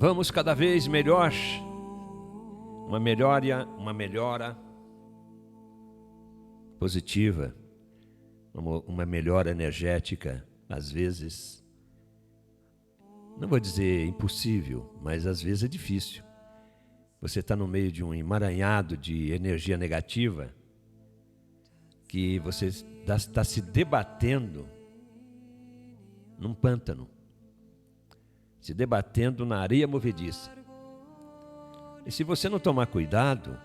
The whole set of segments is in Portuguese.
Vamos cada vez melhor, uma melhora positiva, uma melhora energética, às vezes, não vou dizer impossível, mas às vezes é difícil. Você está no meio de um emaranhado de energia negativa, que você está se debatendo num pântano, se debatendo na areia movediça. E se você não tomar cuidado,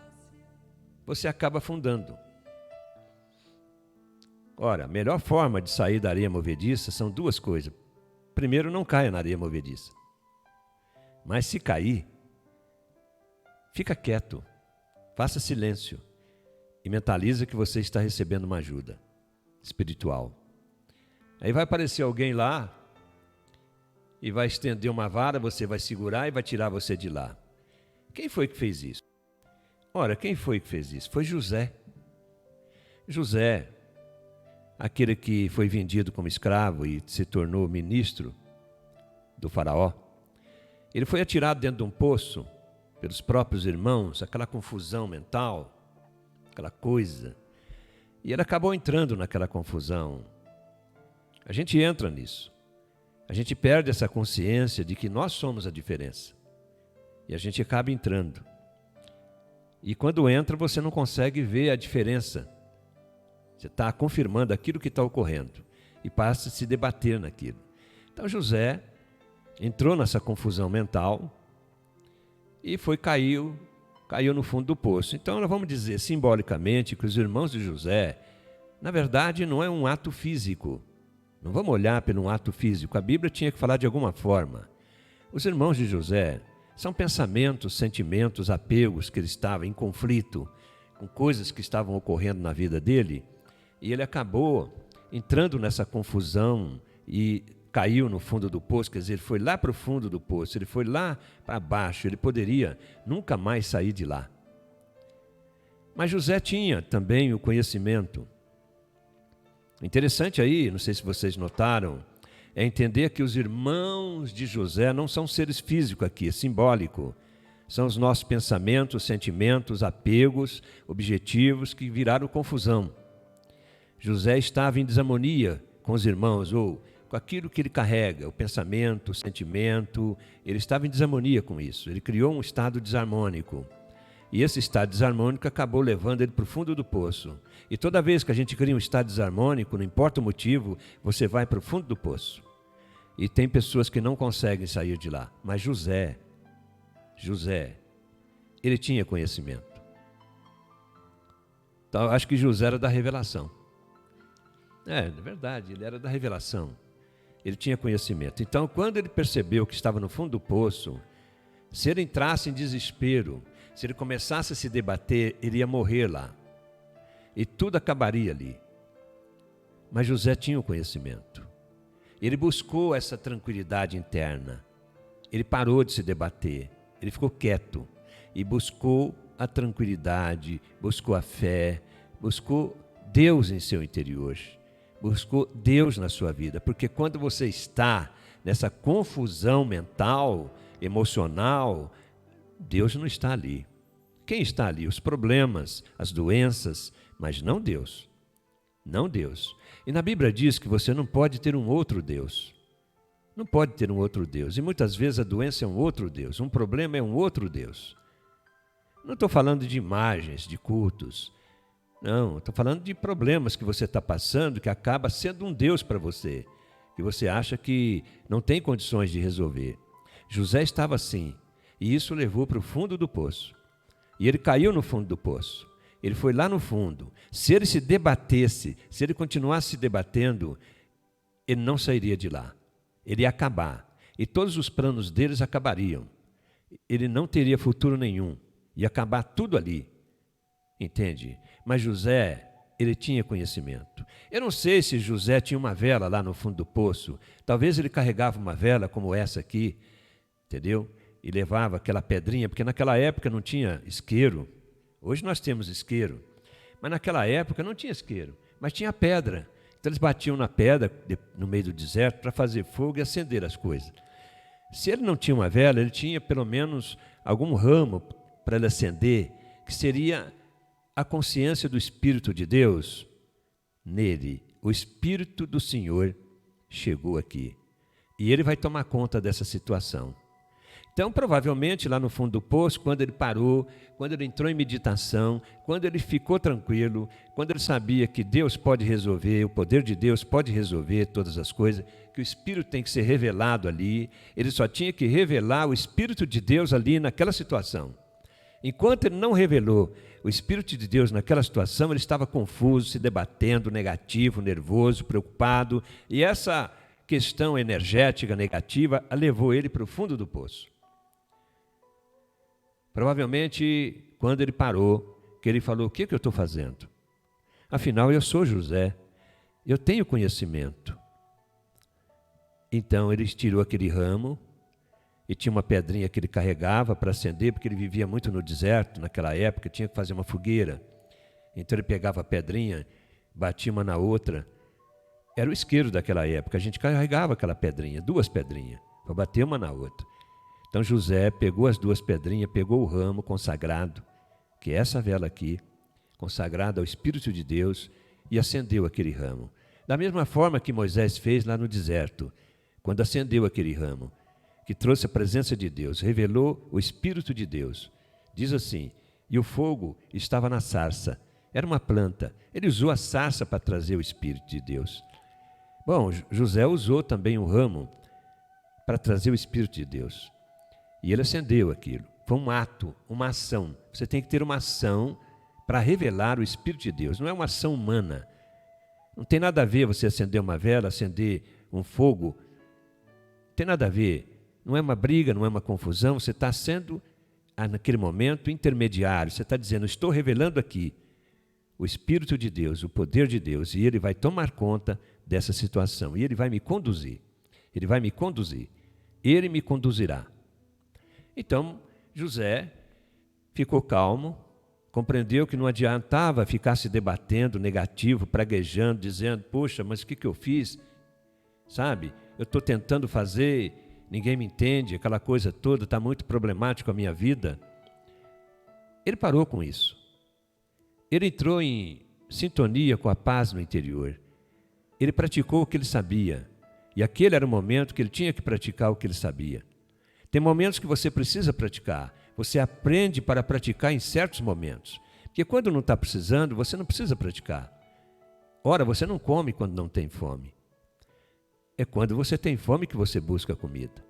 você acaba afundando. Ora, a melhor forma de sair da areia movediça são duas coisas. Primeiro, não caia na areia movediça. Mas se cair, fica quieto, faça silêncio e mentaliza que você está recebendo uma ajuda espiritual. Aí vai aparecer alguém lá e vai estender uma vara, você vai segurar e vai tirar você de lá. Quem foi que fez isso? Ora, quem foi que fez isso? Foi José. José, aquele que foi vendido como escravo e se tornou ministro do faraó, ele foi atirado dentro de um poço pelos próprios irmãos, aquela confusão mental, aquela coisa, e ele acabou entrando naquela confusão. A gente entra nisso, a gente perde essa consciência de que nós somos a diferença, e a gente acaba entrando, e quando entra você não consegue ver a diferença. Você está confirmando aquilo que está ocorrendo e passa a se debater naquilo. Então José entrou nessa confusão mental e caiu no fundo do poço. Então nós vamos dizer simbolicamente que os irmãos de José, na verdade, não é um ato físico. Não vamos olhar pelo um ato físico. A Bíblia tinha que falar de alguma forma. Os irmãos de José são pensamentos, sentimentos, apegos que ele estava em conflito com coisas que estavam ocorrendo na vida dele. E ele acabou entrando nessa confusão e caiu no fundo do poço, quer dizer, ele foi lá para o fundo do poço, ele foi lá para baixo, ele poderia nunca mais sair de lá. Mas José tinha também o conhecimento. Interessante aí, não sei se vocês notaram, é entender que os irmãos de José não são seres físicos aqui, é simbólico. São os nossos pensamentos, sentimentos, apegos, objetivos que viraram confusão. José estava em desarmonia com os irmãos, ou com aquilo que ele carrega, o pensamento, o sentimento, ele estava em desarmonia com isso, ele criou um estado desarmônico. E esse estado desarmônico acabou levando ele para o fundo do poço. E toda vez que a gente cria um estado desarmônico, não importa o motivo, você vai para o fundo do poço. E tem pessoas que não conseguem sair de lá. Mas José, ele tinha conhecimento. Então, eu acho que José era da revelação. É verdade, ele era da revelação. Ele tinha conhecimento. Então, quando ele percebeu que estava no fundo do poço, se ele entrasse em desespero, se ele começasse a se debater, ele ia morrer lá. E tudo acabaria ali. Mas José tinha o conhecimento. Ele buscou essa tranquilidade interna. Ele parou de se debater. Ele ficou quieto e buscou a tranquilidade, buscou a fé, buscou Deus em seu interior. Buscou Deus na sua vida, porque quando você está nessa confusão mental, emocional, Deus não está ali. Quem está ali? Os problemas, as doenças, mas não Deus. Não Deus. E na Bíblia diz que você não pode ter um outro Deus. Não pode ter um outro Deus. E muitas vezes a doença é um outro Deus, um problema é um outro Deus. Não estou falando de imagens, de cultos. Não, estou falando de problemas que você está passando, que acaba sendo um Deus para você, que você acha que não tem condições de resolver. José estava assim, e isso levou para o fundo do poço. E ele caiu no fundo do poço. Ele foi lá no fundo. Se ele se debatesse, se ele continuasse se debatendo, ele não sairia de lá. Ele ia acabar. E todos os planos deles acabariam. Ele não teria futuro nenhum. Ia acabar tudo ali. Entende? Mas José, ele tinha conhecimento. Eu não sei se José tinha uma vela lá no fundo do poço. Talvez ele carregava uma vela como essa aqui, entendeu? E levava aquela pedrinha, porque naquela época não tinha isqueiro. Hoje nós temos isqueiro. Mas naquela época não tinha isqueiro, mas tinha pedra. Então eles batiam na pedra no meio do deserto para fazer fogo e acender as coisas. Se ele não tinha uma vela, ele tinha pelo menos algum ramo para ele acender, que seria a consciência do Espírito de Deus nele. O Espírito do Senhor chegou aqui. E ele vai tomar conta dessa situação. Então, provavelmente, lá no fundo do poço, quando ele parou, quando ele entrou em meditação, quando ele ficou tranquilo, quando ele sabia que Deus pode resolver, o poder de Deus pode resolver todas as coisas, que o Espírito tem que ser revelado ali, ele só tinha que revelar o Espírito de Deus ali naquela situação. Enquanto ele não revelou o Espírito de Deus naquela situação, ele estava confuso, se debatendo, negativo, nervoso, preocupado, e essa questão energética negativa levou ele para o fundo do poço. Provavelmente, quando ele parou, que ele falou, o que eu estou fazendo? Afinal, eu sou José, eu tenho conhecimento. Então, ele tirou aquele ramo, e tinha uma pedrinha que ele carregava para acender, porque ele vivia muito no deserto, naquela época, tinha que fazer uma fogueira. Então, ele pegava a pedrinha, batia uma na outra. Era o isqueiro daquela época, a gente carregava aquela pedrinha, 2 pedrinhas, para bater uma na outra. Então José pegou as 2 pedrinhas, pegou o ramo consagrado, que é essa vela aqui, consagrada ao Espírito de Deus, e acendeu aquele ramo. Da mesma forma que Moisés fez lá no deserto, quando acendeu aquele ramo, que trouxe a presença de Deus, revelou o Espírito de Deus. Diz assim, e o fogo estava na sarça, era uma planta, ele usou a sarça para trazer o Espírito de Deus. Bom, José usou também o ramo para trazer o Espírito de Deus. E ele acendeu aquilo. Foi um ato, uma ação. Você tem que ter uma ação para revelar o Espírito de Deus. Não é uma ação humana. Não tem nada a ver você acender uma vela, acender um fogo. Não tem nada a ver. Não é uma briga, não é uma confusão. Você está sendo, naquele momento, intermediário. Você está dizendo, estou revelando aqui o Espírito de Deus, o poder de Deus. E ele vai tomar conta dessa situação. E ele vai me conduzir. Ele vai me conduzir. Ele me conduzirá. Então, José ficou calmo, compreendeu que não adiantava ficar se debatendo, negativo, praguejando, dizendo, poxa, mas o que eu fiz? Sabe, eu estou tentando fazer, ninguém me entende, aquela coisa toda, está muito problemático a minha vida. Ele parou com isso. Ele entrou em sintonia com a paz no interior. Ele praticou o que ele sabia, e aquele era o momento que ele tinha que praticar o que ele sabia. Tem momentos que você precisa praticar. Você aprende para praticar em certos momentos. Porque quando não está precisando, você não precisa praticar. Ora, você não come quando não tem fome. É quando você tem fome que você busca comida.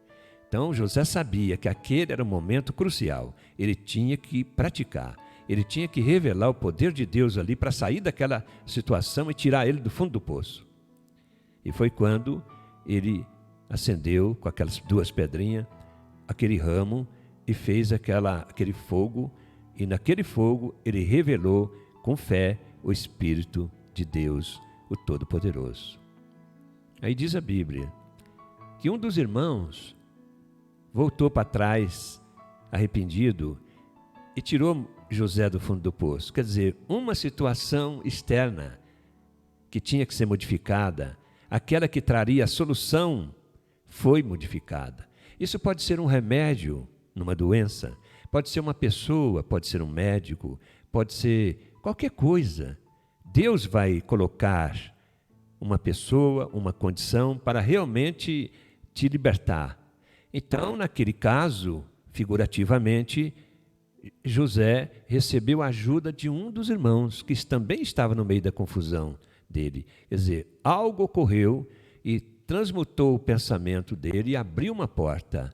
Então, José sabia que aquele era um momento crucial. Ele tinha que praticar. Ele tinha que revelar o poder de Deus ali para sair daquela situação e tirar ele do fundo do poço. E foi quando ele acendeu com aquelas 2 pedrinhas, aquele ramo, e fez aquele fogo, e naquele fogo ele revelou com fé o Espírito de Deus, o Todo-Poderoso. Aí diz a Bíblia que um dos irmãos voltou para trás, arrependido, e tirou José do fundo do poço. Quer dizer, uma situação externa que tinha que ser modificada, aquela que traria a solução, foi modificada. Isso pode ser um remédio numa doença, pode ser uma pessoa, pode ser um médico, pode ser qualquer coisa. Deus vai colocar uma pessoa, uma condição para realmente te libertar. Então, naquele caso, figurativamente, José recebeu a ajuda de um dos irmãos, que também estava no meio da confusão dele. Quer dizer, algo ocorreu e transmutou o pensamento dele e abriu uma porta.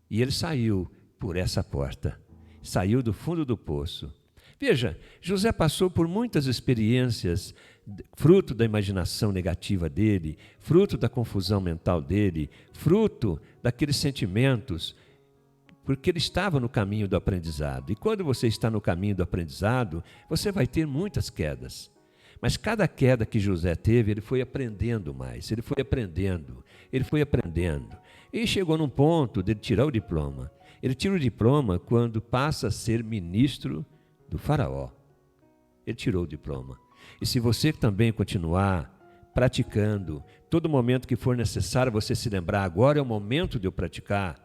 E ele saiu por essa porta. Saiu do fundo do poço. Veja, José passou por muitas experiências, fruto da imaginação negativa dele, fruto da confusão mental dele, fruto daqueles sentimentos, porque ele estava no caminho do aprendizado. E quando você está no caminho do aprendizado, você vai ter muitas quedas. Mas cada queda que José teve, ele foi aprendendo mais, ele foi aprendendo. E chegou num ponto de tirar o diploma. Ele tira o diploma quando passa a ser ministro do faraó. Ele tirou o diploma. E se você também continuar praticando. Todo momento que for necessário você se lembrar, agora é o momento de eu praticar.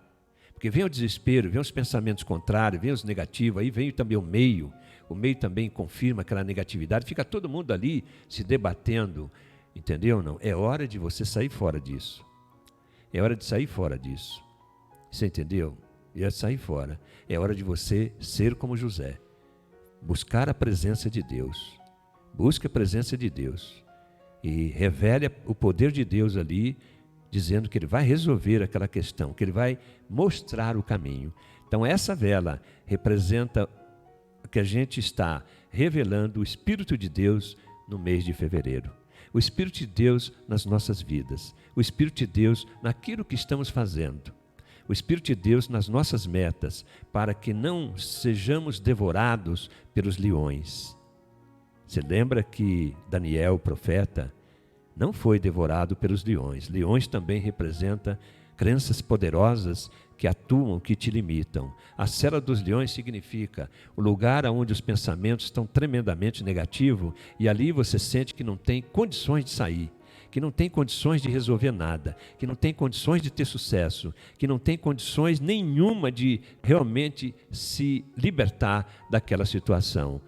Porque vem o desespero, vem os pensamentos contrários, vem os negativos, aí vem também o meio. O meio também confirma aquela negatividade, fica todo mundo ali se debatendo, entendeu? Não, é hora de você sair fora disso. É hora de sair fora disso. Você entendeu? É hora de sair fora. É hora de você ser como José. Buscar a presença de Deus. Busque a presença de Deus. E revele o poder de Deus ali, dizendo que Ele vai resolver aquela questão, que Ele vai mostrar o caminho. Então essa vela representa que a gente está revelando o Espírito de Deus no mês de fevereiro. O Espírito de Deus nas nossas vidas. O Espírito de Deus naquilo que estamos fazendo. O Espírito de Deus nas nossas metas, para que não sejamos devorados pelos leões. Você lembra que Daniel, o profeta, não foi devorado pelos leões. Leões também representam crenças poderosas que atuam, que te limitam. A cela dos leões significa o lugar onde os pensamentos estão tremendamente negativos e ali você sente que não tem condições de sair, que não tem condições de resolver nada, que não tem condições de ter sucesso, que não tem condições nenhuma de realmente se libertar daquela situação.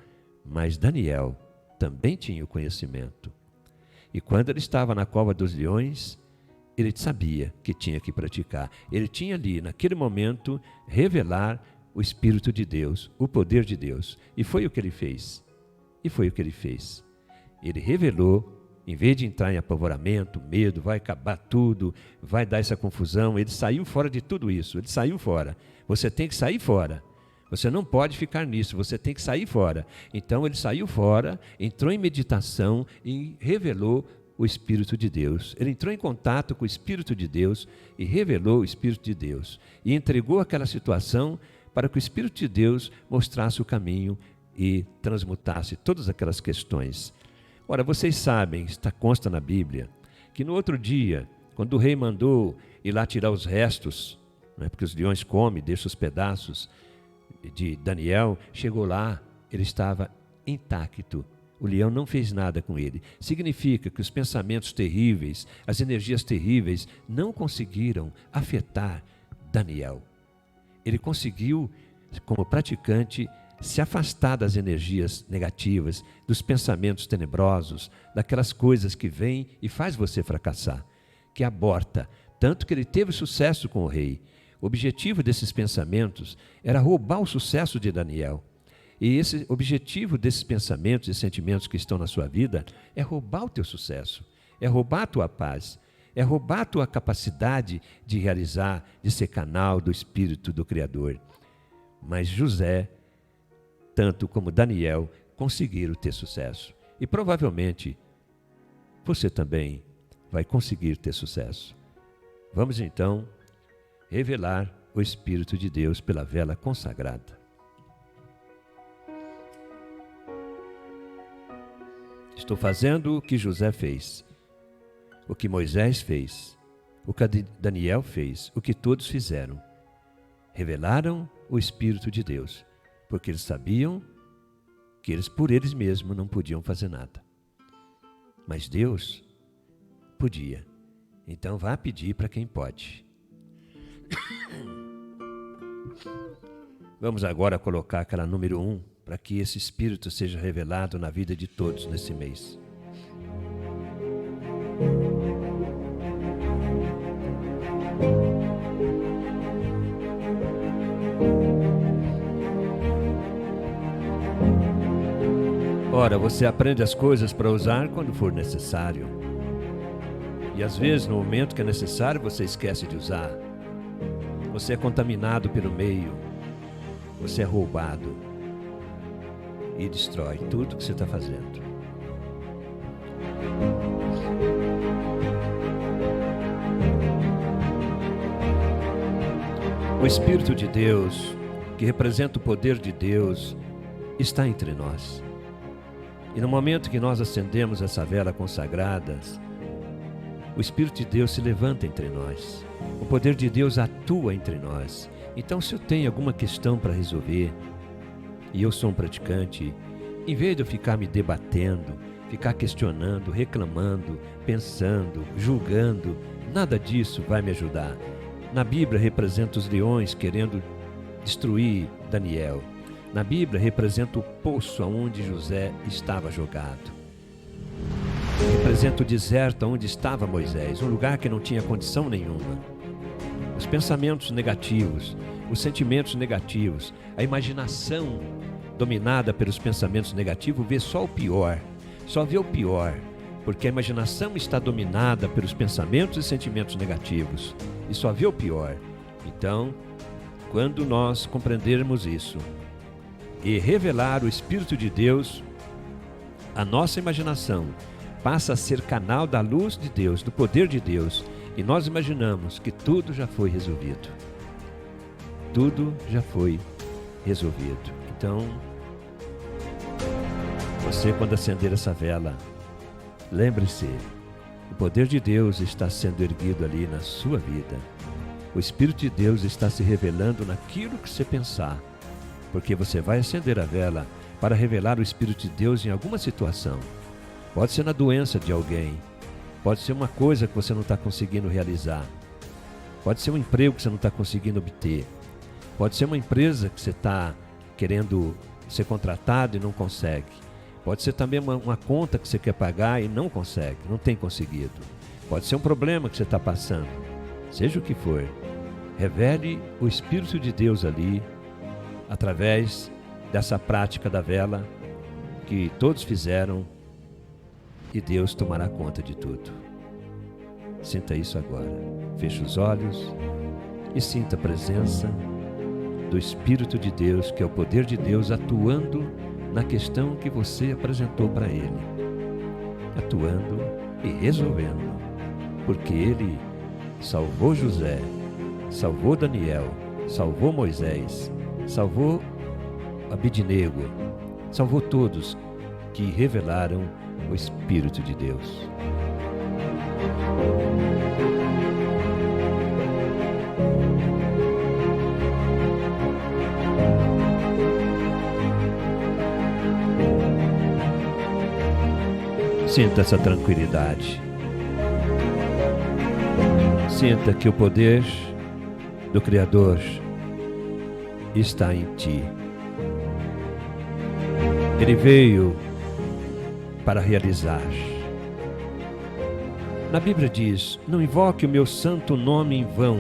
Mas Daniel também tinha o conhecimento. E quando ele estava na cova dos leões, ele sabia que tinha que praticar. Ele tinha ali, naquele momento, revelar o Espírito de Deus, o poder de Deus. E foi o que ele fez. Ele revelou, em vez de entrar em apavoramento, medo, vai acabar tudo, vai dar essa confusão, ele saiu fora de tudo isso. Ele saiu fora. Você tem que sair fora. Você não pode ficar nisso, você tem que sair fora. Então ele saiu fora, entrou em meditação e revelou o Espírito de Deus. Ele entrou em contato com o Espírito de Deus e revelou o Espírito de Deus. E entregou aquela situação para que o Espírito de Deus mostrasse o caminho e transmutasse todas aquelas questões. Ora, vocês sabem, consta na Bíblia, que no outro dia, quando o rei mandou ir lá tirar os restos, né, porque os leões comem, deixam os pedaços de Daniel, chegou lá, ele estava intacto. O leão não fez nada com ele. Significa que os pensamentos terríveis, as energias terríveis, não conseguiram afetar Daniel. Ele conseguiu, como praticante, se afastar das energias negativas, dos pensamentos tenebrosos, daquelas coisas que vêm e faz você fracassar, que aborta. Tanto que ele teve sucesso com o rei. O objetivo desses pensamentos era roubar o sucesso de Daniel. E esse objetivo desses pensamentos e sentimentos que estão na sua vida é roubar o teu sucesso, é roubar a tua paz, é roubar a tua capacidade de realizar, de ser canal do Espírito do Criador. Mas José, tanto como Daniel, conseguiram ter sucesso. E provavelmente você também vai conseguir ter sucesso. Vamos então revelar o Espírito de Deus pela vela consagrada. Estou fazendo o que José fez, o que Moisés fez, o que Daniel fez, o que todos fizeram. Revelaram o Espírito de Deus, porque eles sabiam que eles por eles mesmos não podiam fazer nada. Mas Deus podia. Então vá pedir para quem pode. Vamos agora colocar aquela número 1, para que esse Espírito seja revelado na vida de todos nesse mês. Ora, você aprende as coisas para usar quando for necessário. E às vezes, no momento que é necessário, você esquece de usar. Você é contaminado pelo meio. Você é roubado. E destrói tudo que você está fazendo. O Espírito de Deus, que representa o poder de Deus, está entre nós. E no momento que nós acendemos essa vela consagrada, o Espírito de Deus se levanta entre nós. O poder de Deus atua entre nós. Então, se eu tenho alguma questão para resolver, e eu sou um praticante, em vez de eu ficar me debatendo, ficar questionando, reclamando, pensando, julgando. Nada disso vai me ajudar. Na Bíblia representa os leões querendo destruir Daniel. Na Bíblia representa o poço onde José estava jogado. Representa o deserto onde estava Moisés, um lugar que não tinha condição nenhuma. Os pensamentos negativos, os sentimentos negativos, a imaginação dominada pelos pensamentos negativos vê só o pior, só vê o pior, porque a imaginação está dominada pelos pensamentos e sentimentos negativos e só vê o pior. Então, quando nós compreendermos isso e revelar o Espírito de Deus, a nossa imaginação passa a ser canal da luz de Deus, do poder de Deus, e nós imaginamos que tudo já foi resolvido. Tudo já foi resolvido. Então, você, quando acender essa vela, lembre-se, o poder de Deus está sendo erguido ali na sua vida. O Espírito de Deus está se revelando naquilo que você pensar, porque você vai acender a vela para revelar o Espírito de Deus em alguma situação. Pode ser na doença de alguém, pode ser uma coisa que você não está conseguindo realizar, pode ser um emprego que você não está conseguindo obter, pode ser uma empresa que você está querendo ser contratado e não consegue, pode ser também uma conta que você quer pagar e não consegue, não tem conseguido, pode ser um problema que você está passando, seja o que for, revele o Espírito de Deus ali, através dessa prática da vela que todos fizeram, e Deus tomará conta de tudo. Sinta isso agora. Feche os olhos e sinta a presença do Espírito de Deus, que é o poder de Deus atuando na questão que você apresentou para Ele. Atuando e resolvendo. Porque Ele salvou José, salvou Daniel, salvou Moisés, salvou Abidnego, salvou todos que revelaram o Espírito de Deus. Sinta essa tranquilidade. Sinta que o poder do Criador está em ti. Ele veio para realizar. Na Bíblia diz: não invoque o meu santo nome em vão.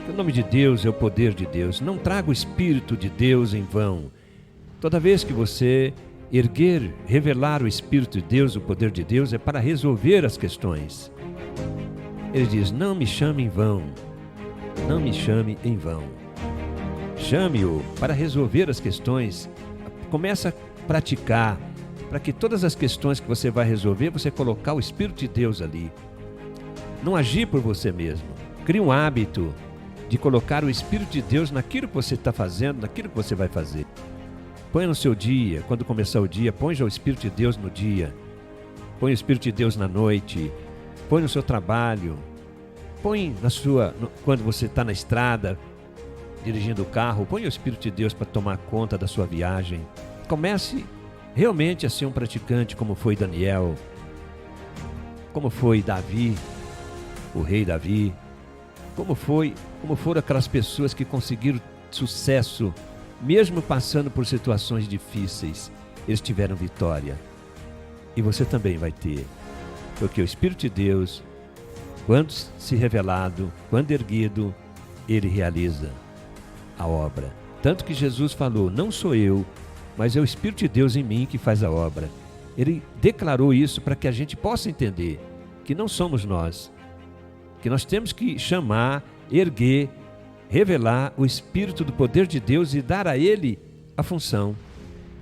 O nome de Deus é o poder de Deus. Não traga o Espírito de Deus em vão. Toda vez que você erguer, revelar o Espírito de Deus, o poder de Deus, é para resolver as questões. Ele diz: não me chame em vão. Não me chame em vão. Chame-o para resolver as questões. Começa a praticar, para que todas as questões que você vai resolver, você colocar o Espírito de Deus ali. Não agir por você mesmo. Crie um hábito de colocar o Espírito de Deus naquilo que você está fazendo, naquilo que você vai fazer. Põe no seu dia, quando começar o dia, põe já o Espírito de Deus no dia. Põe o Espírito de Deus na noite. Põe no seu trabalho. Põe quando você está na estrada, dirigindo o carro, põe o Espírito de Deus para tomar conta da sua viagem. Comece realmente a ser um praticante, como foi Daniel, como foi Davi, o rei Davi, como foram aquelas pessoas que conseguiram sucesso, mesmo passando por situações difíceis, eles tiveram vitória. E você também vai ter, porque o Espírito de Deus, quando se revelado, quando erguido, ele realiza a obra. Tanto que Jesus falou: não sou eu, mas é o Espírito de Deus em mim que faz a obra. Ele declarou isso para que a gente possa entender que não somos nós, que nós temos que chamar, erguer, revelar o Espírito do poder de Deus e dar a Ele a função.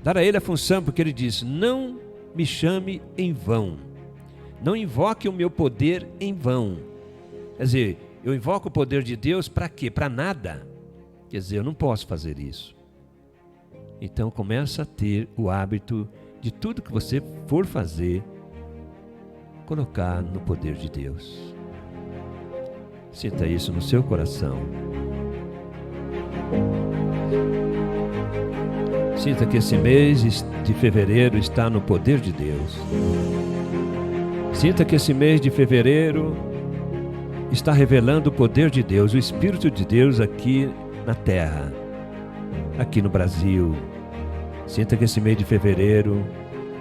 Dar a Ele a função, porque Ele diz: não me chame em vão. Não invoque o meu poder em vão. Quer dizer, eu invoco o poder de Deus para quê? Para nada. Quer dizer, eu não posso fazer isso. Então começa a ter o hábito de tudo que você for fazer, colocar no poder de Deus. Sinta isso no seu coração. Sinta que esse mês de fevereiro está no poder de Deus. Sinta que esse mês de fevereiro está revelando o poder de Deus, o Espírito de Deus aqui na terra, aqui no Brasil. Sinta que esse mês de fevereiro,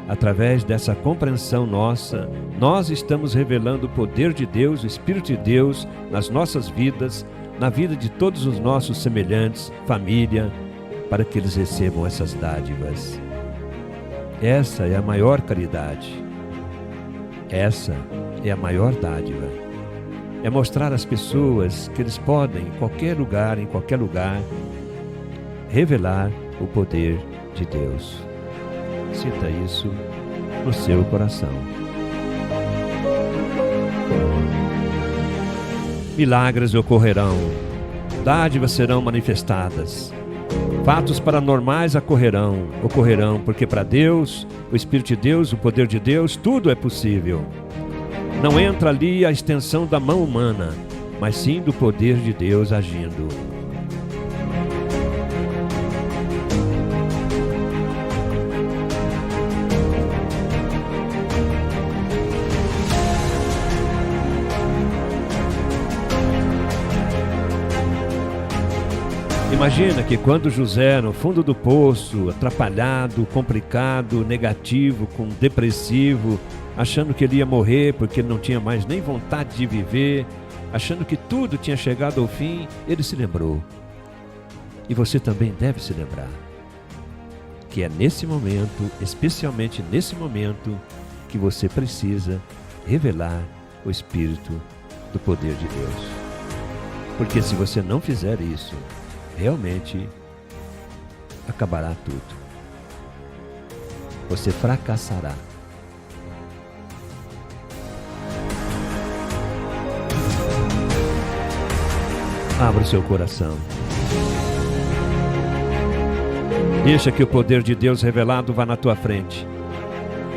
através dessa compreensão nossa, nós estamos revelando o poder de Deus, o Espírito de Deus nas nossas vidas, na vida de todos os nossos semelhantes, família, para que eles recebam essas dádivas. Essa é a maior caridade. Essa é a maior dádiva. É mostrar às pessoas que eles podem, em qualquer lugar, revelar o poder de Deus. Sinta isso no seu coração. Milagres ocorrerão, dádivas serão manifestadas, fatos paranormais ocorrerão, porque para Deus, o Espírito de Deus, o poder de Deus, tudo é possível. Não entra ali a extensão da mão humana, mas sim do poder de Deus agindo. Imagina que quando José, no fundo do poço, atrapalhado, complicado, negativo, depressivo, achando que ele ia morrer porque ele não tinha mais nem vontade de viver, achando que tudo tinha chegado ao fim, ele se lembrou. E você também deve se lembrar que é nesse momento, especialmente nesse momento, que você precisa revelar o Espírito do poder de Deus. Porque se você não fizer isso, realmente acabará tudo. Você fracassará. Abra o seu coração. Deixa que o poder de Deus revelado vá na tua frente.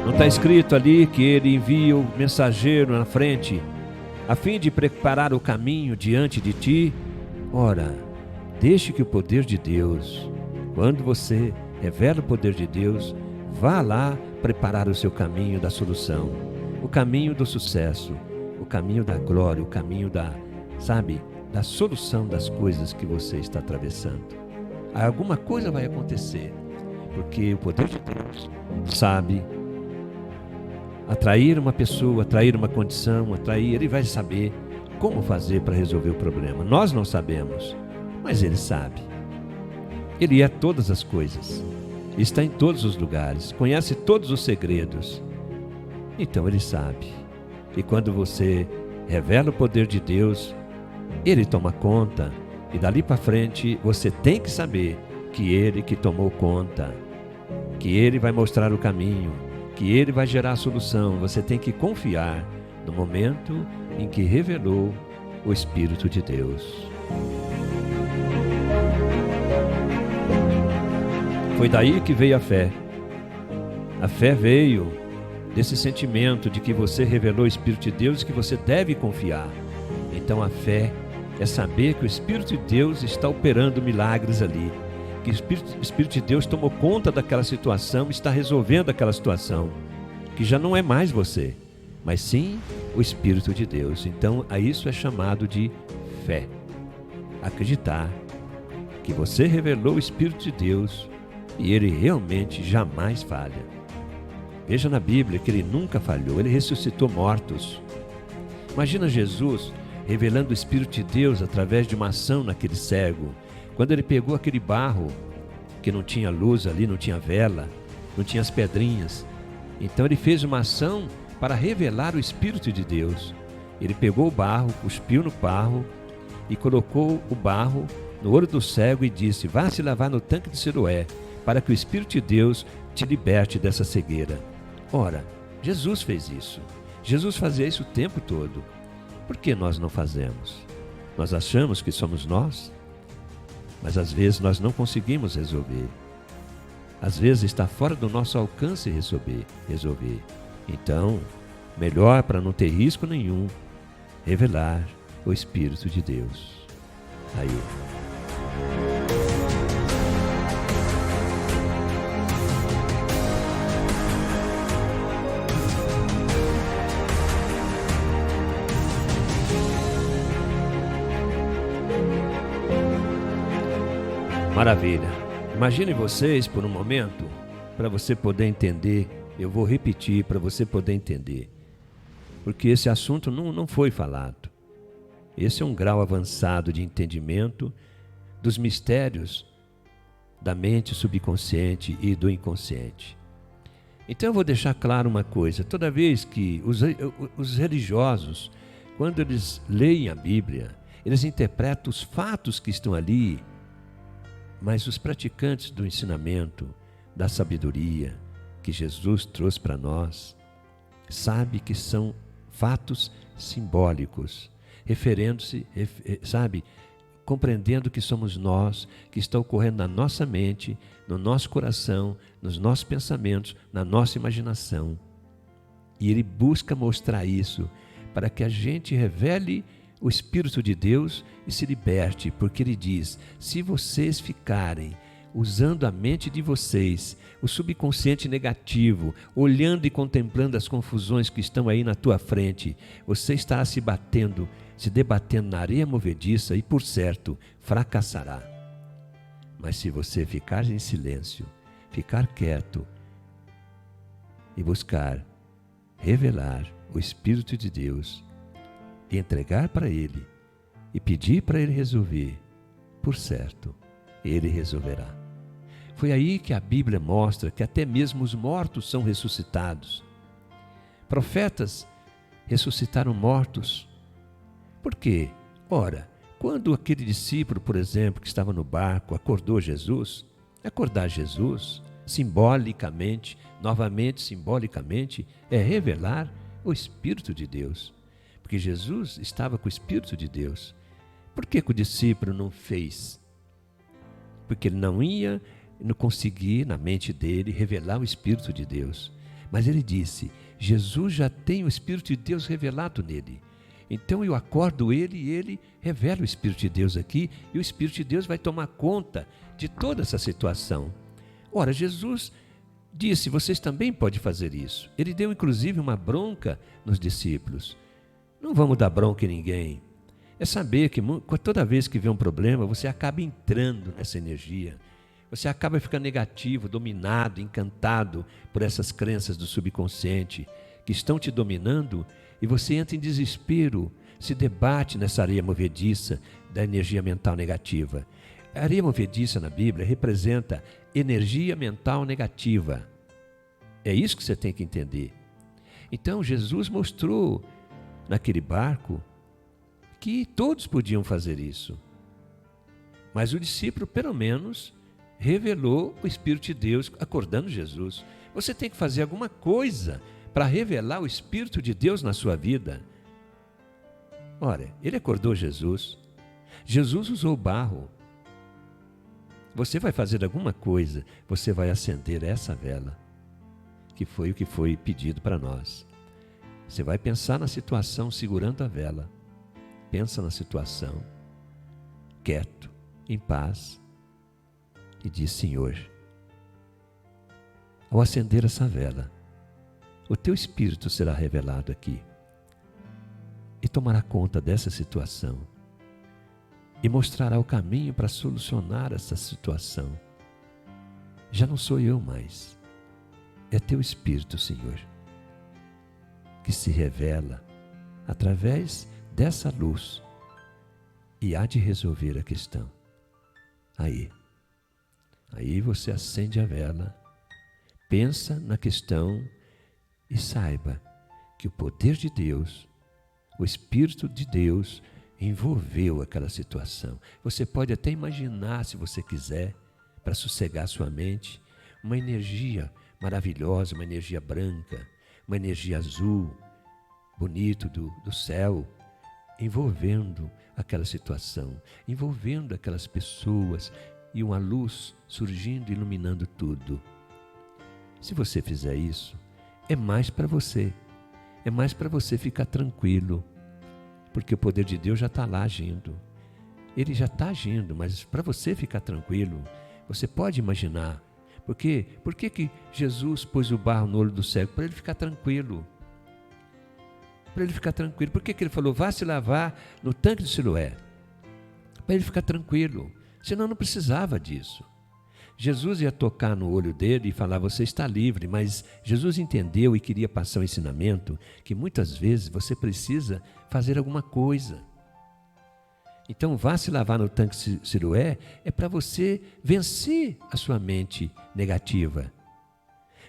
Não está escrito ali que Ele envia o mensageiro na frente, a fim de preparar o caminho diante de ti? Ora, deixe que o poder de Deus, quando você revela o poder de Deus, vá lá preparar o seu caminho da solução, o caminho do sucesso, o caminho da glória, o caminho da solução das coisas que você está atravessando. Alguma coisa vai acontecer, porque o poder de Deus sabe atrair uma pessoa, atrair uma condição, Ele vai saber como fazer para resolver o problema. Nós não sabemos, mas Ele sabe. Ele é todas as coisas, está em todos os lugares, conhece todos os segredos. Então Ele sabe. E quando você revela o poder de Deus, Ele toma conta. E dali para frente você tem que saber que Ele que tomou conta, que Ele vai mostrar o caminho, que Ele vai gerar a solução. Você tem que confiar no momento em que revelou o Espírito de Deus. Foi daí que veio a fé. A fé veio desse sentimento de que você revelou o Espírito de Deus e que você deve confiar. Então a fé é saber que o Espírito de Deus está operando milagres ali, que o Espírito de Deus tomou conta daquela situação, está resolvendo aquela situação, que já não é mais você, mas sim o Espírito de Deus. Então a isso é chamado de fé. Acreditar que você revelou o Espírito de Deus e Ele realmente jamais falha. Veja na Bíblia que Ele nunca falhou, Ele ressuscitou mortos. Imagina Jesus revelando o Espírito de Deus através de uma ação naquele cego. Quando Ele pegou aquele barro, que não tinha luz ali, não tinha vela, não tinha as pedrinhas. Então Ele fez uma ação para revelar o Espírito de Deus. Ele pegou o barro, cuspiu no barro e colocou o barro no olho do cego e disse: vá se lavar no tanque de Siloé, para que o Espírito de Deus te liberte dessa cegueira. Ora, Jesus fez isso. Jesus fazia isso o tempo todo. Por que nós não fazemos? Nós achamos que somos nós, mas às vezes nós não conseguimos resolver. Às vezes está fora do nosso alcance resolver. Então, melhor para não ter risco nenhum, revelar o Espírito de Deus. Aí. Maravilha. Imagine vocês por um momento, para você poder entender. Eu vou repetir para você poder entender. Porque esse assunto não foi falado. Esse é um grau avançado de entendimento dos mistérios da mente subconsciente e do inconsciente. Então eu vou deixar claro uma coisa. Toda vez que os religiosos, quando eles leem a Bíblia, eles interpretam os fatos que estão ali, mas os praticantes do ensinamento, da sabedoria que Jesus trouxe para nós, sabe que são fatos simbólicos, referendo-se, compreendendo que somos nós, que está ocorrendo na nossa mente, no nosso coração, nos nossos pensamentos, na nossa imaginação. E ele busca mostrar isso para que a gente revele o Espírito de Deus e se liberte, porque ele diz: se vocês ficarem usando a mente de vocês, o subconsciente negativo, olhando e contemplando as confusões que estão aí na tua frente, você estará se debatendo na areia movediça e, por certo, fracassará. Mas se você ficar em silêncio, ficar quieto e buscar revelar o Espírito de Deus, e entregar para Ele e pedir para Ele resolver, por certo, Ele resolverá. Foi aí que a Bíblia mostra que até mesmo os mortos são ressuscitados. Profetas ressuscitaram mortos. Por quê? Ora, quando aquele discípulo, por exemplo, que estava no barco, acordar Jesus, simbolicamente, novamente simbolicamente, é revelar o Espírito de Deus. Porque Jesus estava com o Espírito de Deus. Por que o discípulo não fez? Porque ele não conseguia, na mente dele, revelar o Espírito de Deus. Mas ele disse: Jesus já tem o Espírito de Deus revelado nele. Então eu acordo ele e ele revela o Espírito de Deus aqui, e o Espírito de Deus vai tomar conta de toda essa situação. Ora, Jesus disse: vocês também podem fazer isso. Ele deu inclusive uma bronca nos discípulos. Não vamos dar bronca em ninguém. É saber que toda vez que vê um problema, você acaba entrando nessa energia. Você acaba ficando negativo, dominado, encantado por essas crenças do subconsciente que estão te dominando, e você entra em desespero, se debate nessa areia movediça da energia mental negativa. A areia movediça na Bíblia representa energia mental negativa. É isso que você tem que entender. Então Jesus mostrou naquele barco que todos podiam fazer isso. Mas o discípulo, pelo menos, revelou o Espírito de Deus acordando Jesus. Você tem que fazer alguma coisa para revelar o Espírito de Deus na sua vida. Ora, ele acordou Jesus. Jesus usou barro. Você vai fazer alguma coisa, você vai acender essa vela, que foi o que foi pedido para nós. Você vai pensar na situação segurando a vela. Pensa na situação, quieto, em paz, e diz: Senhor, ao acender essa vela, o teu Espírito será revelado aqui e tomará conta dessa situação e mostrará o caminho para solucionar essa situação. Já não sou eu mais, é teu Espírito, Senhor, que se revela através dessa luz e há de resolver a questão. Aí você acende a vela, pensa na questão e saiba que o poder de Deus, o Espírito de Deus, envolveu aquela situação. Você pode até imaginar, se você quiser, para sossegar sua mente, uma energia maravilhosa, uma energia branca, uma energia azul, bonito do céu, envolvendo aquela situação, envolvendo aquelas pessoas, e uma luz surgindo, iluminando tudo. Se você fizer isso, é mais para você ficar tranquilo, porque o poder de Deus já está lá agindo. Ele já está agindo, mas para você ficar tranquilo, você pode imaginar. Por que Jesus pôs o barro no olho do cego? Para ele ficar tranquilo. Para ele ficar tranquilo. Por que ele falou: vá se lavar no tanque de Siloé? Para ele ficar tranquilo. Senão não precisava disso. Jesus ia tocar no olho dele e falar, você está livre, mas Jesus entendeu e queria passar o ensinamento que muitas vezes você precisa fazer alguma coisa. Então vá se lavar no tanque Siloé é para você vencer a sua mente negativa.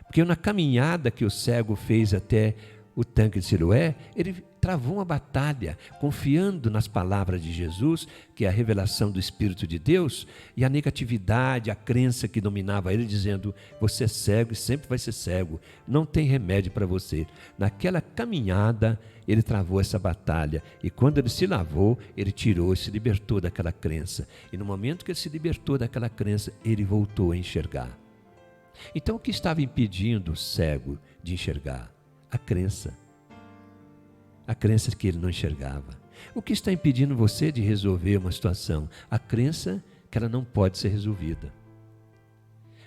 Porque na caminhada que o cego fez até o tanque de Siloé, ele travou uma batalha, confiando nas palavras de Jesus, que é a revelação do Espírito de Deus, e a negatividade, a crença que dominava ele, dizendo, você é cego e sempre vai ser cego, não tem remédio para você. Naquela caminhada, ele travou essa batalha, e quando ele se lavou, ele tirou e se libertou daquela crença. E no momento que ele se libertou daquela crença, ele voltou a enxergar. Então, o que estava impedindo o cego de enxergar? A crença. A crença que ele não enxergava. O que está impedindo você de resolver uma situação? A crença que ela não pode ser resolvida.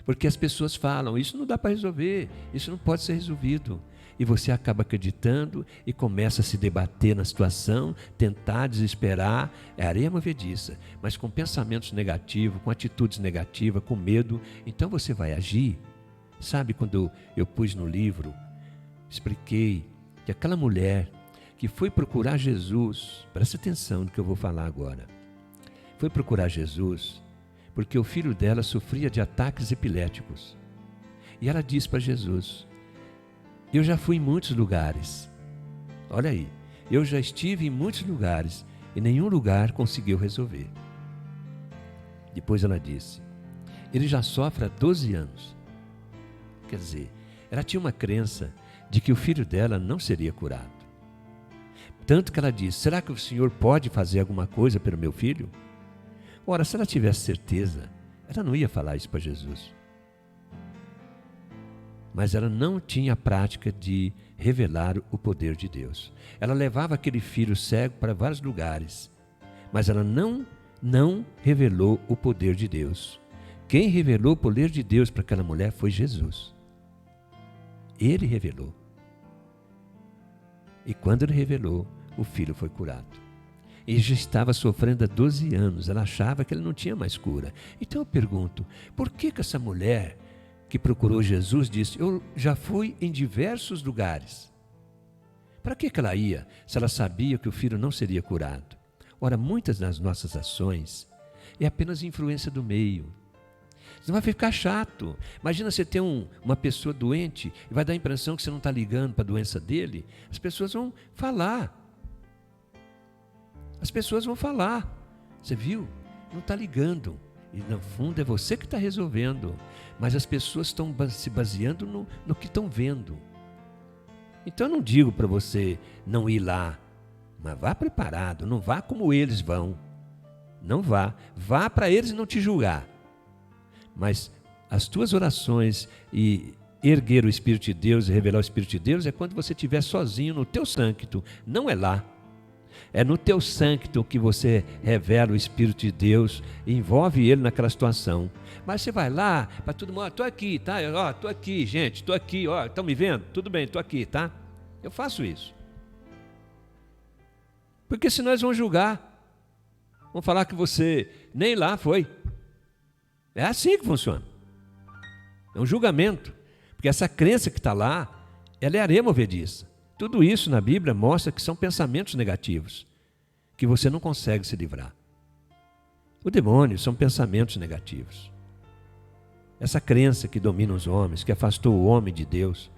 Porque as pessoas falam, isso não dá para resolver, isso não pode ser resolvido. E você acaba acreditando e começa a se debater na situação, tentar desesperar, é areia movediça, mas com pensamentos negativos, com atitudes negativas, com medo, então você vai agir. Sabe quando eu pus no livro, expliquei que aquela mulher que foi procurar Jesus, presta atenção no que eu vou falar agora, foi procurar Jesus porque o filho dela sofria de ataques epiléticos. E ela disse para Jesus, eu já fui em muitos lugares, olha aí, eu já estive em muitos lugares e nenhum lugar conseguiu resolver. Depois ela disse, ele já sofre há 12 anos. Quer dizer, ela tinha uma crença de que o filho dela não seria curado. Tanto que ela disse, será que o Senhor pode fazer alguma coisa pelo meu filho? Ora, se ela tivesse certeza, ela não ia falar isso para Jesus. Mas ela não tinha a prática de revelar o poder de Deus. Ela levava aquele filho cego para vários lugares, mas ela não revelou o poder de Deus. Quem revelou o poder de Deus para aquela mulher foi Jesus. Ele revelou. E quando ele revelou, o filho foi curado. Ele já estava sofrendo há 12 anos, ela achava que ele não tinha mais cura. Então eu pergunto, por que essa mulher que procurou Jesus disse, eu já fui em diversos lugares? Para que ela ia, se ela sabia que o filho não seria curado? Ora, muitas das nossas ações é apenas influência do meio. Você vai ficar chato. Imagina você ter uma pessoa doente e vai dar a impressão que você não está ligando para a doença dele. As pessoas vão falar. As pessoas vão falar. Você viu? Não está ligando. E no fundo é você que está resolvendo. Mas as pessoas estão se baseando no que estão vendo. Então eu não digo para você não ir lá. Mas vá preparado. Não vá como eles vão. Não vá. Vá para eles não te julgar. Mas as tuas orações e erguer o Espírito de Deus e revelar o Espírito de Deus é quando você estiver sozinho no teu sancto, não é lá. É no teu sancto que você revela o Espírito de Deus e envolve ele naquela situação. Mas você vai lá para todo mundo, estou aqui, tá? Estou aqui, gente, estou aqui, estão me vendo? Tudo bem, estou aqui, tá? Eu faço isso. Porque senão eles vão julgar. Vão falar que você nem lá foi. É assim que funciona. É um julgamento. Porque essa crença que está lá, ela é areia movediça. Tudo isso na Bíblia mostra que são pensamentos negativos, que você não consegue se livrar. O demônio são pensamentos negativos. Essa crença que domina os homens, que afastou o homem de Deus,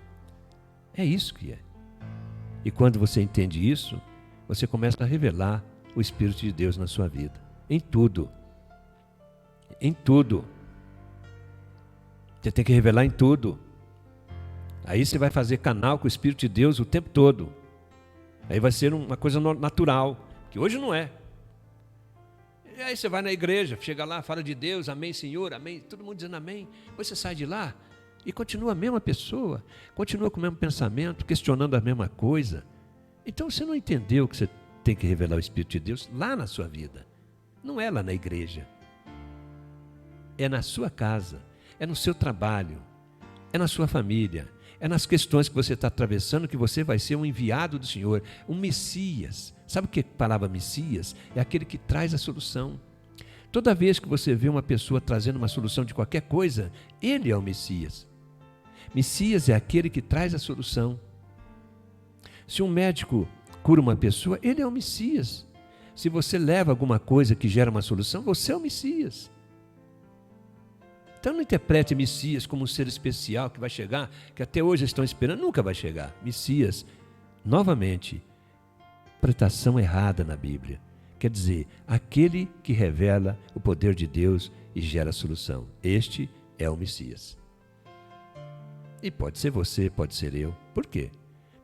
é isso que é. E quando você entende isso, você começa a revelar o Espírito de Deus na sua vida. Em tudo. Em tudo. Você tem que revelar em tudo. Aí você vai fazer canal com o Espírito de Deus o tempo todo. Aí vai ser uma coisa natural, que hoje não é. E aí você vai na igreja, chega lá, fala de Deus, amém, Senhor, amém, todo mundo dizendo amém. Depois você sai de lá e continua a mesma pessoa, continua com o mesmo pensamento, questionando a mesma coisa. Então você não entendeu que você tem que revelar o Espírito de Deus lá na sua vida. Não é lá na igreja. É na sua casa, é no seu trabalho, é na sua família, é nas questões que você está atravessando que você vai ser um enviado do Senhor, um Messias. Sabe o que é a palavra Messias? É aquele que traz a solução. Toda vez que você vê uma pessoa trazendo uma solução de qualquer coisa, ele é o Messias. Messias é aquele que traz a solução. Se um médico cura uma pessoa, ele é o Messias. Se você leva alguma coisa que gera uma solução, você é o Messias. Então não interprete Messias como um ser especial que vai chegar, que até hoje estão esperando, nunca vai chegar. Messias, novamente, interpretação errada na Bíblia. Quer dizer, aquele que revela o poder de Deus e gera a solução. Este é o Messias. E pode ser você, pode ser eu. Por quê?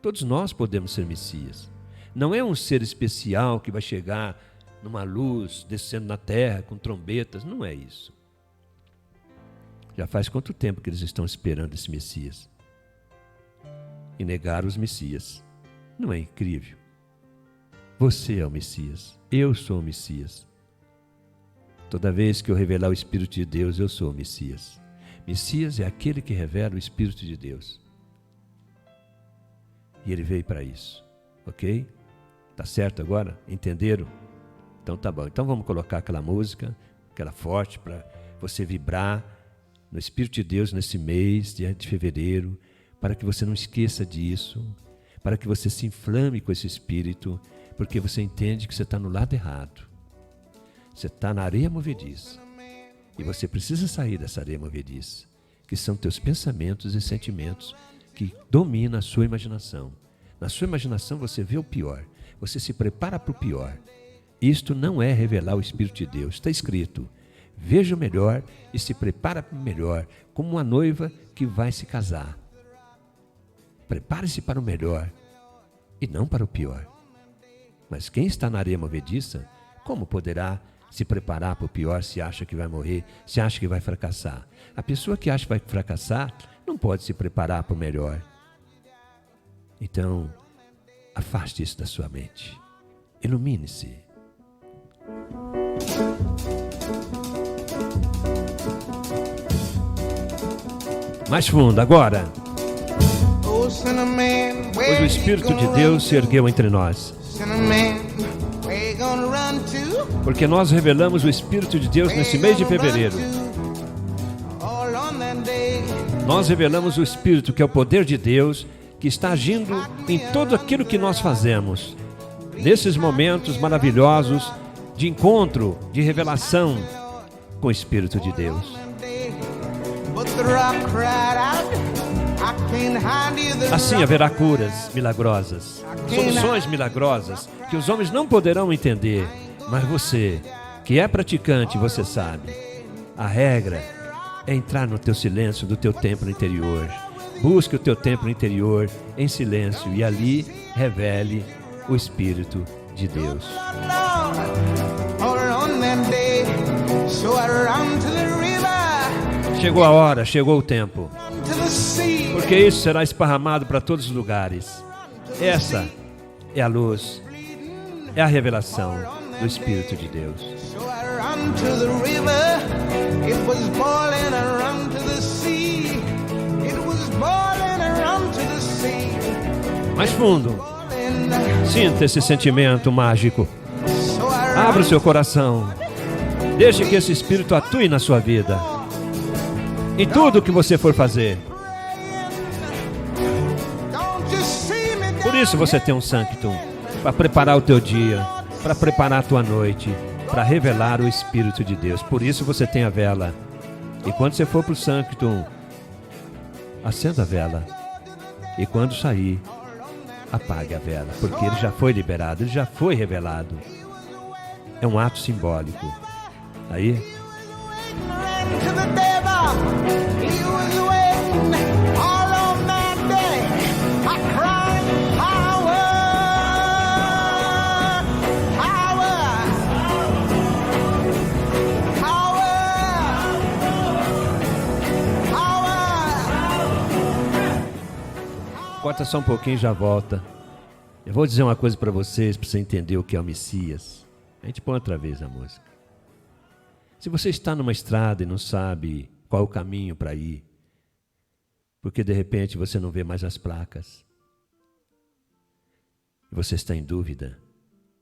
Todos nós podemos ser Messias. Não é um ser especial que vai chegar numa luz, descendo na terra com trombetas. Não é isso. Já faz quanto tempo que eles estão esperando esse Messias? E negaram os Messias. Não é incrível? Você é o Messias. Eu sou o Messias. Toda vez que eu revelar o Espírito de Deus, eu sou o Messias. Messias é aquele que revela o Espírito de Deus. E ele veio para isso. Ok? Tá certo agora? Entenderam? Então tá bom. Então vamos colocar aquela música, aquela forte, para você vibrar no Espírito de Deus nesse mês de fevereiro, para que você não esqueça disso, para que você se inflame com esse Espírito, porque você entende que você está no lado errado. Você está na areia movediça. E você precisa sair dessa areia movediça, que são teus pensamentos e sentimentos que dominam a sua imaginação. Na sua imaginação você vê o pior, você se prepara para o pior. Isto não é revelar o Espírito de Deus. Está escrito: veja o melhor e se prepara para o melhor, como uma noiva que vai se casar. Prepare-se para o melhor e não para o pior. Mas quem está na areia movediça, como poderá se preparar para o pior se acha que vai morrer, se acha que vai fracassar? A pessoa que acha que vai fracassar não pode se preparar para o melhor. Então, afaste isso da sua mente. Ilumine-se. Mais fundo, agora. Hoje o Espírito de Deus se ergueu entre nós. Porque nós revelamos o Espírito de Deus nesse mês de fevereiro. Nós revelamos o Espírito, que é o poder de Deus, que está agindo em tudo aquilo que nós fazemos. Nesses momentos maravilhosos de encontro, de revelação com o Espírito de Deus. Assim haverá curas milagrosas, soluções milagrosas, que os homens não poderão entender. Mas você, que é praticante, você sabe. A regra é entrar no teu silêncio do teu templo interior. Busque o teu templo interior em silêncio e ali revele o Espírito de Deus. Chegou a hora, chegou o tempo. Porque isso será esparramado para todos os lugares. Essa é a luz, é a revelação do Espírito de Deus. Mais fundo, sinta esse sentimento mágico. Abra o seu coração. Deixe que esse Espírito atue na sua vida. Em tudo que você for fazer. Por isso você tem um Sanctum, para preparar o teu dia, para preparar a tua noite, para revelar o Espírito de Deus. Por isso você tem a vela. E quando você for para o Sanctum, acenda a vela. E quando sair, apague a vela, porque ele já foi liberado, ele já foi revelado. É um ato simbólico. Aí, corta só um pouquinho e já volta. Eu vou dizer uma coisa para vocês, para você entender o que é o Messias. A gente põe outra vez a música. Se você está numa estrada e não sabe qual o caminho para ir, porque de repente você não vê mais as placas, e você está em dúvida,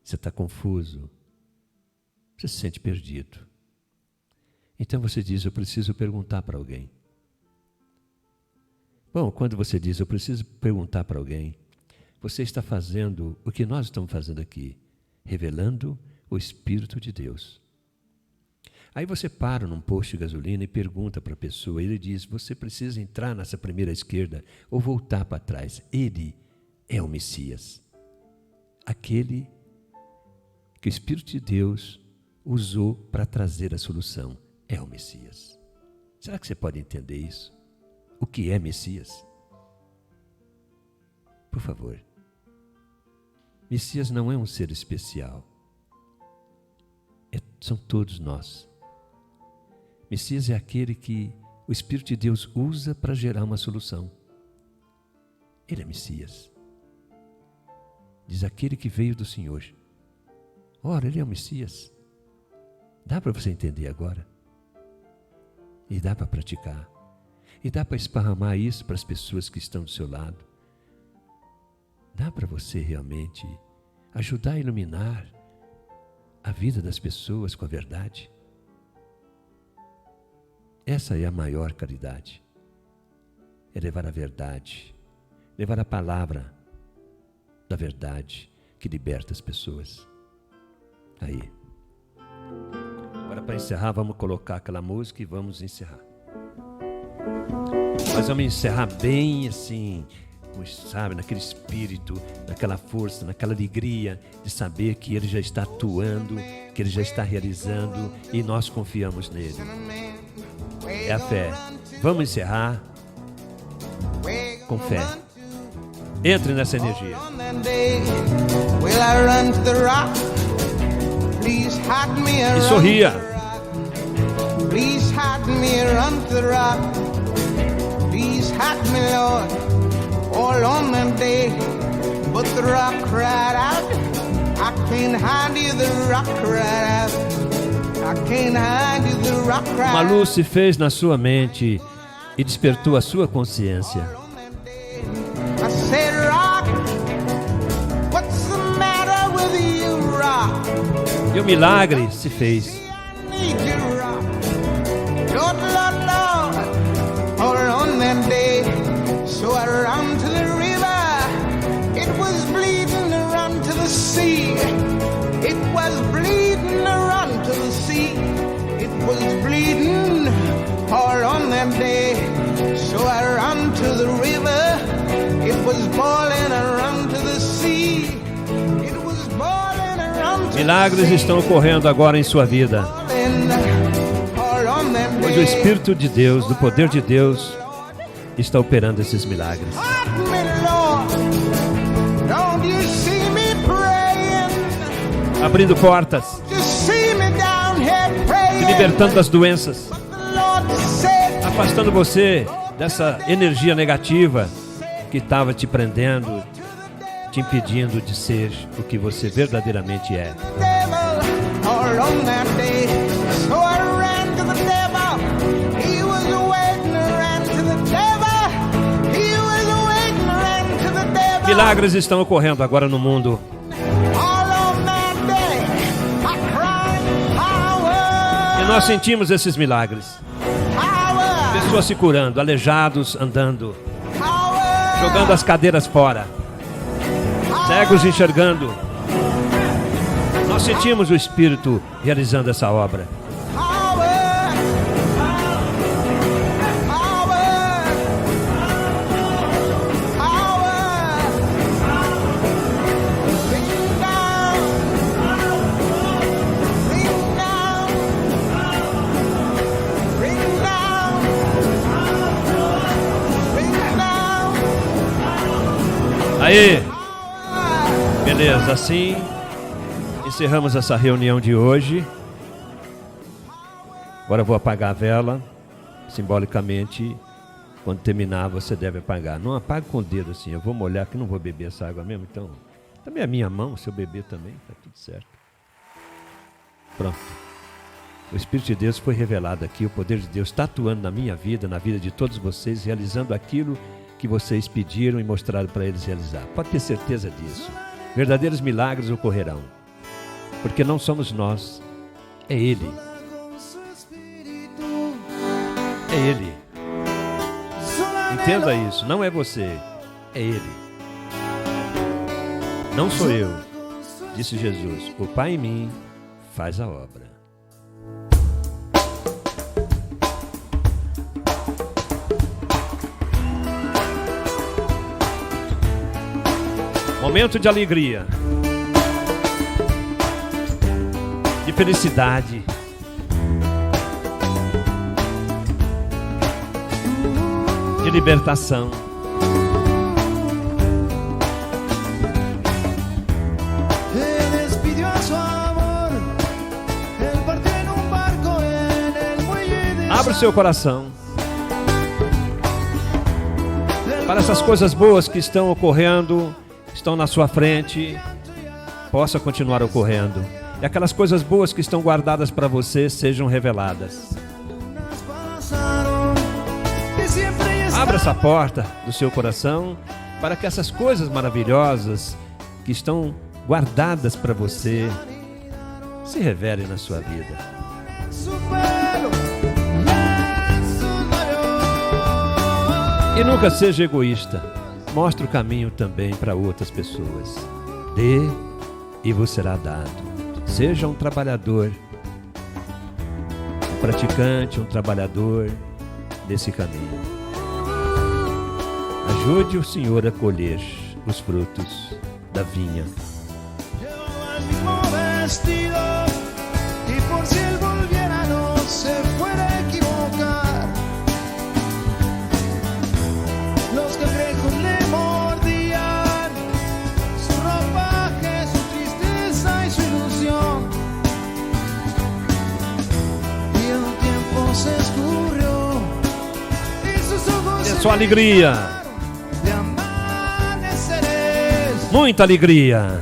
você está confuso, você se sente perdido. Então você diz, eu preciso perguntar para alguém. Bom, quando você diz, eu preciso perguntar para alguém, você está fazendo o que nós estamos fazendo aqui, revelando o Espírito de Deus. Aí você para num posto de gasolina e pergunta para a pessoa, ele diz, você precisa entrar nessa primeira esquerda ou voltar para trás. Ele é o Messias, aquele que o Espírito de Deus usou para trazer a solução. É o Messias. Será que você pode entender isso? O que é Messias? Por favor. Messias não é um ser especial. São todos nós. Messias é aquele que o Espírito de Deus usa para gerar uma solução. Ele é Messias. Diz aquele que veio do Senhor. Ora, ele é o Messias. Dá para você entender agora? E dá para praticar. E dá para esparramar isso para as pessoas que estão do seu lado. Dá para você realmente ajudar a iluminar a vida das pessoas com a verdade. Essa é a maior caridade. É levar a verdade, levar a palavra da verdade que liberta as pessoas. Aí. Agora, para encerrar, vamos colocar aquela música e vamos encerrar. Mas vamos encerrar bem assim, sabe, naquele espírito, naquela força, naquela alegria de saber que Ele já está atuando, que Ele já está realizando e nós confiamos nele. É a fé. Vamos encerrar com fé. Entre nessa energia. E sorria. Please hide me, run to the rock. Please hide me, Lord, all on that day. But the rock cried out, I can't hide you, the rock cried out. I can't hide you, the rock cried out. Uma luz se fez na sua mente e despertou a sua consciência. I said, rock, what's the matter with you, rock? E o milagre se fez. Lord, Lord, Lord, all on that day, so I ran to the river, it was bleeding to run to the sea, it was bleeding to run to the sea, it was bleeding all on that day, so I ran to the river, it was boiling, I ran to the sea, it was boiling, I ran to the sea. Milagres estão ocorrendo agora em sua vida. Pois o Espírito de Deus, do poder de Deus, está operando esses milagres. Abrindo portas, te libertando das doenças, afastando você dessa energia negativa que estava te prendendo, te impedindo de ser o que você verdadeiramente é. Milagres estão ocorrendo agora no mundo. E nós sentimos esses milagres. Pessoas se curando, aleijados andando, jogando as cadeiras fora, cegos enxergando. Nós sentimos o Espírito realizando essa obra. Aí, beleza, assim encerramos essa reunião de hoje. Agora eu vou apagar a vela, simbolicamente, quando terminar você deve apagar. Não apague com o dedo assim, eu vou molhar que não vou beber essa água mesmo, então também é a minha mão, se eu beber também, tá tudo certo. Pronto. O Espírito de Deus foi revelado aqui, o poder de Deus está atuando na minha vida, na vida de todos vocês, realizando aquilo que vocês pediram e mostraram para eles realizar. Pode ter certeza disso. Verdadeiros milagres ocorrerão. Porque não somos nós, é Ele. É Ele. Entenda isso, não é você, é Ele. Não sou eu, disse Jesus. O Pai em mim faz a obra. Momento de alegria, de felicidade, de libertação. Abra o seu coração para essas coisas boas que estão ocorrendo, estão na sua frente, possa continuar ocorrendo. E aquelas coisas boas que estão guardadas para você sejam reveladas. Abra essa porta do seu coração para que essas coisas maravilhosas que estão guardadas para você se revelem na sua vida. E nunca seja egoísta. Mostre o caminho também para outras pessoas. Dê e vos será dado. Seja um trabalhador, um praticante, um trabalhador desse caminho. Ajude o Senhor a colher os frutos da vinha. Sua alegria, muita alegria.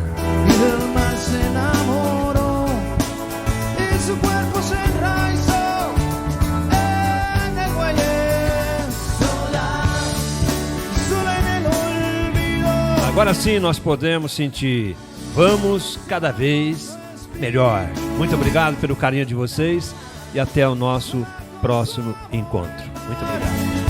Agora sim nós podemos sentir, vamos cada vez melhor. Muito obrigado pelo carinho de vocês e até o nosso próximo encontro. Muito obrigado.